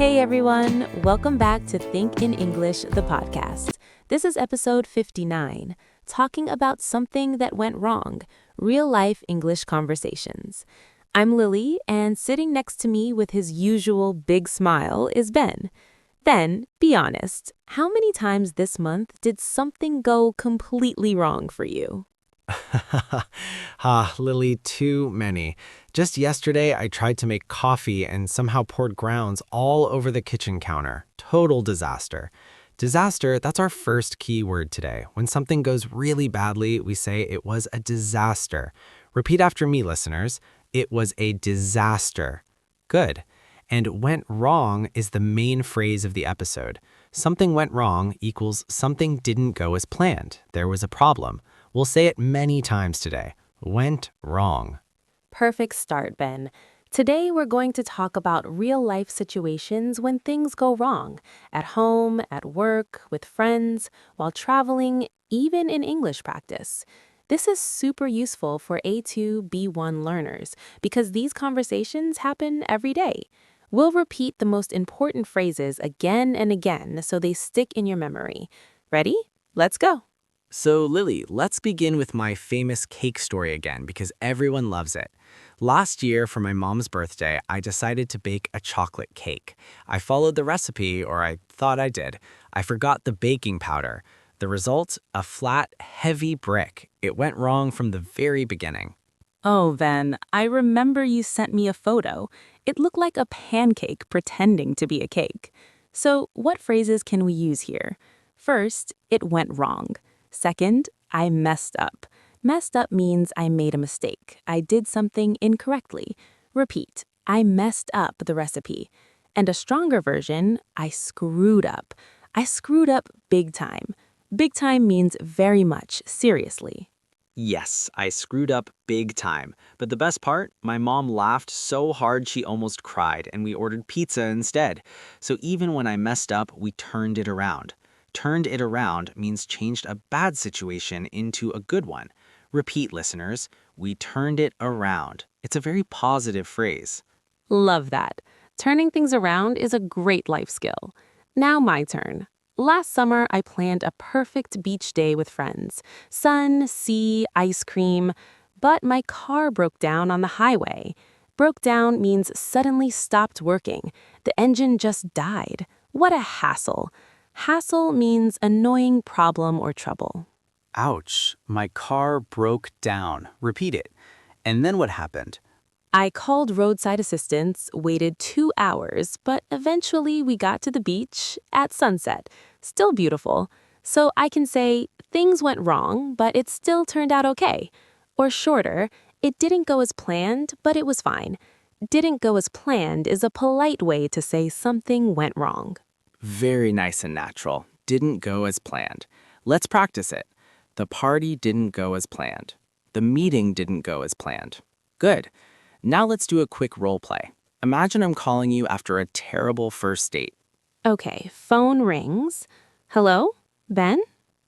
Hey everyone, welcome back to Think in English, the podcast. This is episode 59, talking about something that went wrong, real-life English conversations. I'm Lily, and sitting next to me with his usual big smile is Ben. Ben, be honest, how many times this month did something go completely wrong for you? Lily, too many. Just yesterday, I tried to make coffee and somehow poured grounds all over the kitchen counter. Total disaster. Disaster, that's our first key word today. When something goes really badly, we say it was a disaster. Repeat after me, listeners. It was a disaster. Good. And went wrong is the main phrase of the episode. Something went wrong equals something didn't go as planned. There was a problem. We'll say it many times today. Went wrong. Perfect start, Ben. Today we're going to talk about real-life situations when things go wrong, at home, at work, with friends, while traveling, even in English practice. This is super useful for A2, B1 learners because these conversations happen every day. We'll repeat the most important phrases again and again so they stick in your memory. Ready? Let's go. So, Lily, let's begin with my famous cake story again because everyone loves it. Last year, for my mom's birthday, I decided to bake a chocolate cake. I followed the recipe, or I thought I did. I forgot the baking powder. The result? A flat, heavy brick. It went wrong from the very beginning. Oh, Ben, I remember you sent me a photo. It looked like a pancake pretending to be a cake. So, what phrases can we use here? First, it went wrong. Second, I messed up. Messed up means I made a mistake. I did something incorrectly. Repeat, I messed up the recipe. And a stronger version, I screwed up. I screwed up big time. Big time means very much, seriously. Yes, I screwed up big time. But the best part, my mom laughed so hard she almost cried, and we ordered pizza instead. So even when I messed up, we turned it around. Turned it around means changed a bad situation into a good one. Repeat, listeners. We turned it around. It's a very positive phrase. Love that. Turning things around is a great life skill. Now my turn. Last summer, I planned a perfect beach day with friends. Sun, sea, ice cream. But my car broke down on the highway. Broke down means suddenly stopped working. The engine just died. What a hassle. Hassle means annoying problem or trouble. Ouch, my car broke down. Repeat it. And then what happened? I called roadside assistance, waited 2 hours, but eventually we got to the beach at sunset. Still beautiful. So I can say, things went wrong, but it still turned out okay. Or shorter, it didn't go as planned, but it was fine. Didn't go as planned is a polite way to say something went wrong. Very nice and natural. Didn't go as planned. Let's practice it. The party didn't go as planned. The meeting didn't go as planned. Good. Now let's do a quick role play. Imagine I'm calling you after a terrible first date. Okay, phone rings. Hello? Ben?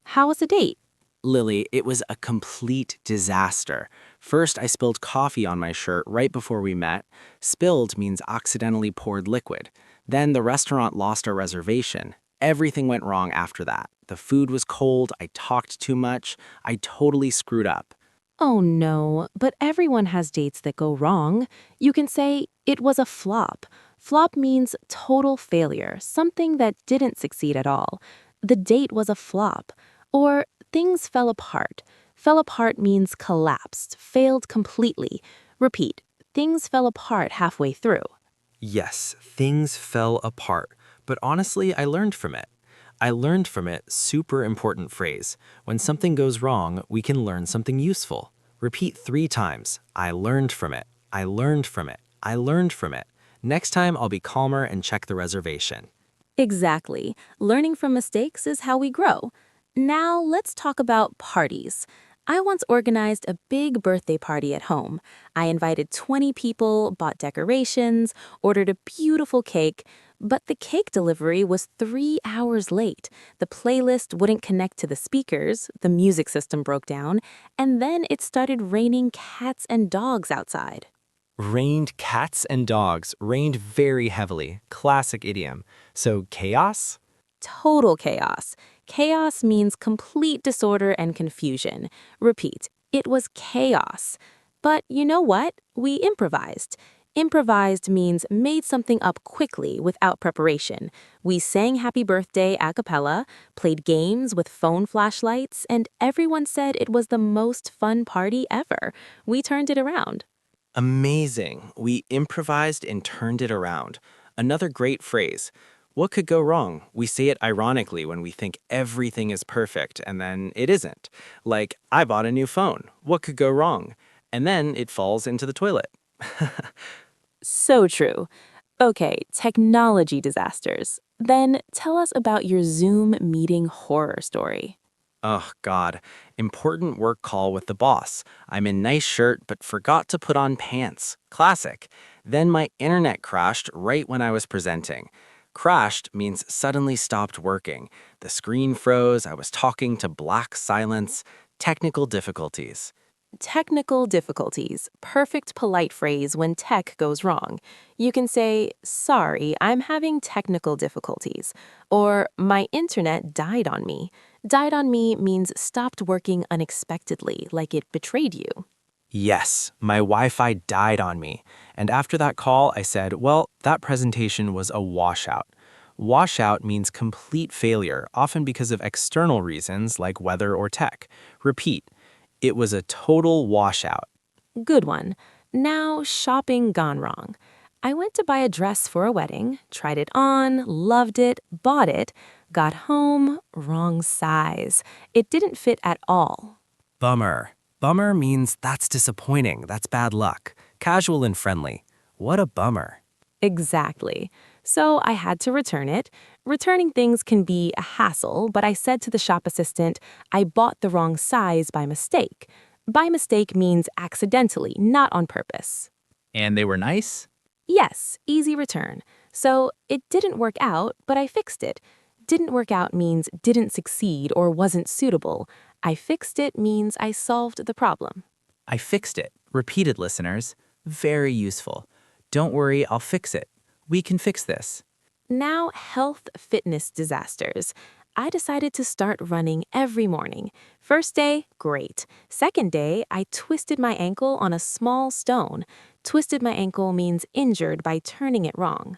How was the date? Lily, it was a complete disaster. First, I spilled coffee on my shirt right before we met. Spilled means accidentally poured liquid. Then the restaurant lost our reservation. Everything went wrong after that. The food was cold, I talked too much, I totally screwed up. Oh no, but everyone has dates that go wrong. You can say, it was a flop. Flop means total failure, something that didn't succeed at all. The date was a flop. Or things fell apart. Fell apart means collapsed, failed completely. Repeat, things fell apart halfway through. Yes, things fell apart. But honestly, I learned from it. I learned from it, super important phrase. When something goes wrong, we can learn something useful. Repeat 3 times. I learned from it. I learned from it. I learned from it. Next time, I'll be calmer and check the reservation. Exactly. Learning from mistakes is how we grow. Now let's talk about parties. I once organized a big birthday party at home. I invited 20 people, bought decorations, ordered a beautiful cake, but the cake delivery was 3 hours late. The playlist wouldn't connect to the speakers, the music system broke down, and then it started raining cats and dogs outside. Rained cats and dogs, rained very heavily. Classic idiom. So chaos? Total chaos. Chaos means complete disorder and confusion. Repeat, it was chaos. But you know what? We improvised. Improvised means made something up quickly without preparation. We sang happy birthday a cappella, played games with phone flashlights, and everyone said it was the most fun party ever. We turned it around. Amazing. We improvised and turned it around. Another great phrase. What could go wrong? We say it ironically when we think everything is perfect and then it isn't. Like, I bought a new phone. What could go wrong? And then it falls into the toilet. So true. Okay, technology disasters. Then tell us about your Zoom meeting horror story. Oh, God. Important work call with the boss. I'm in nice shirt but forgot to put on pants. Classic. Then my internet crashed right when I was presenting. Crashed means suddenly stopped working. The screen froze. I was talking to black silence. Technical difficulties. Technical difficulties. Perfect polite phrase when tech goes wrong. You can say, sorry, I'm having technical difficulties. Or, my internet died on me. Died on me means stopped working unexpectedly, like it betrayed you. Yes, my Wi-Fi died on me. And after that call, I said, well, that presentation was a washout. Washout means complete failure, often because of external reasons like weather or tech. Repeat, it was a total washout. Good one. Now, shopping gone wrong. I went to buy a dress for a wedding, tried it on, loved it, bought it, got home, wrong size. It didn't fit at all. Bummer. Bummer means that's disappointing, that's bad luck. Casual and friendly. What a bummer. Exactly. So I had to return it. Returning things can be a hassle, but I said to the shop assistant, I bought the wrong size by mistake. By mistake means accidentally, not on purpose. And they were nice? Yes, easy return. So it didn't work out, but I fixed it. Didn't work out means didn't succeed or wasn't suitable. I fixed it means I solved the problem. I fixed it. Repeated, listeners. Very useful. Don't worry, I'll fix it. We can fix this. Now, health fitness disasters. I decided to start running every morning. First day, great. Second day, I twisted my ankle on a small stone. Twisted my ankle means injured by turning it wrong.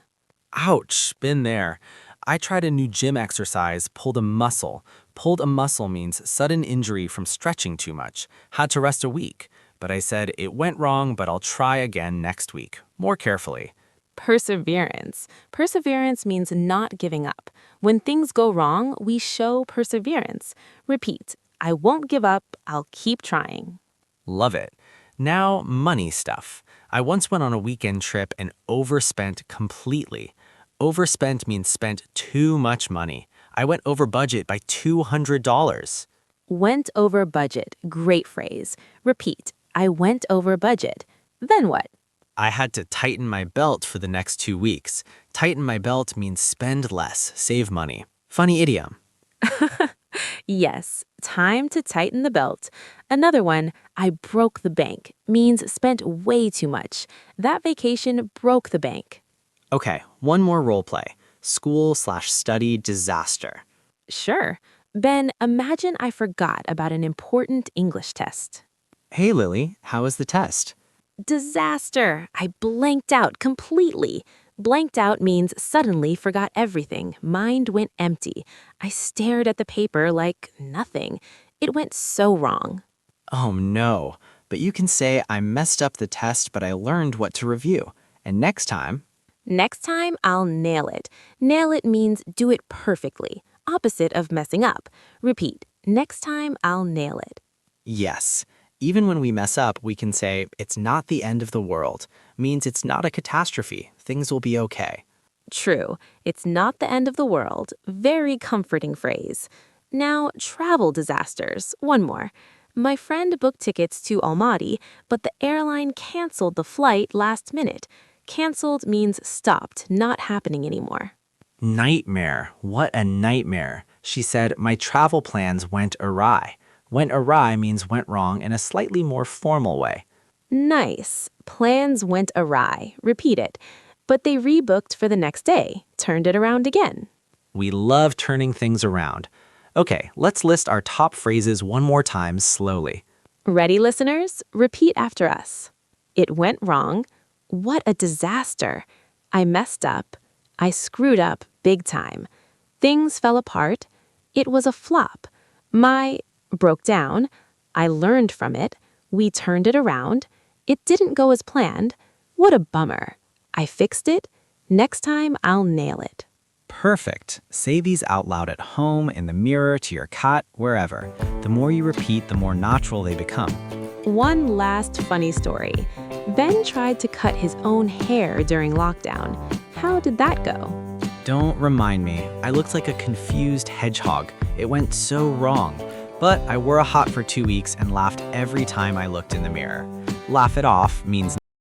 Ouch, been there. I tried a new gym exercise, pulled a muscle. Pulled a muscle means sudden injury from stretching too much. Had to rest a week. But I said it went wrong, but I'll try again next week, more carefully. Perseverance. Perseverance means not giving up. When things go wrong, we show perseverance. Repeat, I won't give up, I'll keep trying. Love it. Now, money stuff. I once went on a weekend trip and overspent completely. Overspent means spent too much money. I went over budget by $200. Went over budget. Great phrase. Repeat, I went over budget. Then what? I had to tighten my belt for the next 2 weeks. Tighten my belt means spend less, save money. Funny idiom. Yes, time to tighten the belt. Another one, I broke the bank, means spent way too much. That vacation broke the bank. Okay, one more role play. School/study disaster. Sure. Ben, imagine I forgot about an important English test. Hey Lily, how was the test? Disaster! I blanked out completely. Blanked out means suddenly forgot everything. Mind went empty. I stared at the paper like nothing. It went so wrong. Oh no, but you can say I messed up the test but I learned what to review. And next time, Next time, I'll nail it. Nail it means do it perfectly. Opposite of messing up. Repeat, next time, I'll nail it. yes. Even when we mess up, we can say it's not the end of the world. Means it's not a catastrophe. Things will be okay. True. It's not the end of the world. Very comforting phrase. Now, travel disasters. One more. My friend booked tickets to Almaty, but the airline canceled the flight last minute. Canceled means stopped, not happening anymore. Nightmare. What a nightmare. She said, my travel plans went awry. Went awry means went wrong in a slightly more formal way. Nice. Plans went awry. Repeat it. But they rebooked for the next day. Turned it around again. We love turning things around. Okay, let's list our top phrases one more time slowly. Ready, listeners? Repeat after us. It went wrong. What a disaster. I messed up. I screwed up big time. Things fell apart. It was a flop. My broke down. I learned from it. We turned it around. It didn't go as planned. What a bummer. I fixed it. Next time, I'll nail it. Perfect. Say these out loud at home, in the mirror, to your cat, wherever. The more you repeat, the more natural they become. One last funny story. Ben tried to cut his own hair during lockdown. How did that go? Don't remind me. I looked like a confused hedgehog. It went so wrong. But I wore a hat for 2 weeks and laughed every time I looked in the mirror. Laugh it off means